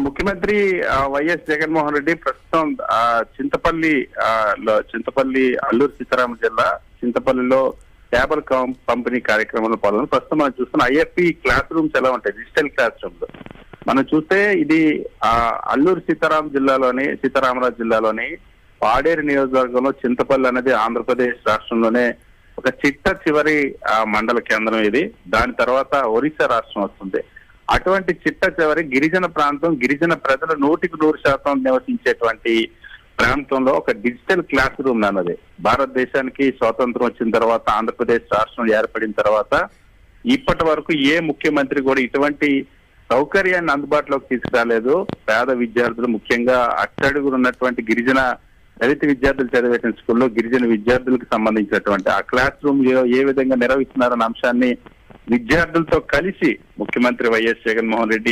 ముఖ్యమంత్రి వైఎస్ జగన్మోహన్ రెడ్డి ప్రస్తుతం చింతపల్లి అల్లూరు సీతారామ జిల్లా చింతపల్లిలో ట్యాబుల్ పంపిణీ కార్యక్రమంలో పాల్గొని ప్రస్తుతం మనం చూస్తున్న ఐఎఫ్పి క్లాస్ రూమ్స్ ఎలా ఉంటాయి, డిజిటల్ క్లాస్ రూమ్స్. మనం చూస్తే ఇది అల్లూరు సీతారామరాజు జిల్లాలోని పాడేరు నియోజకవర్గంలో చింతపల్లి అనేది ఆంధ్రప్రదేశ్ రాష్ట్రంలోనే ఒక చివరి మండల కేంద్రం ఇది. దాని తర్వాత ఒరిస్సా రాష్ట్రం వస్తుంది. అటువంటి చివరి గిరిజన ప్రాంతం, గిరిజన ప్రజలు 100% నివసించేటువంటి ప్రాంతంలో ఒక డిజిటల్ క్లాస్ రూమ్ అన్నది భారతదేశానికి స్వాతంత్రం వచ్చిన తర్వాత, ఆంధ్రప్రదేశ్ రాష్ట్రం ఏర్పడిన తర్వాత ఇప్పటి వరకు ఏ ముఖ్యమంత్రి కూడా ఇటువంటి సౌకర్యాన్ని అందుబాటులోకి తీసుకురాలేదు. పేద విద్యార్థులు, ముఖ్యంగా అట్టడుగులు ఉన్నటువంటి గిరిజన దళిత విద్యార్థులు చదివేటువంటి స్కూల్లో గిరిజన విద్యార్థులకు సంబంధించినటువంటి ఆ క్లాస్ రూమ్ ఏ విధంగా నిర్వహిస్తున్నారన్న అంశాన్ని విద్యార్థులతో కలిసి ముఖ్యమంత్రి వైఎస్ జగన్మోహన్ రెడ్డి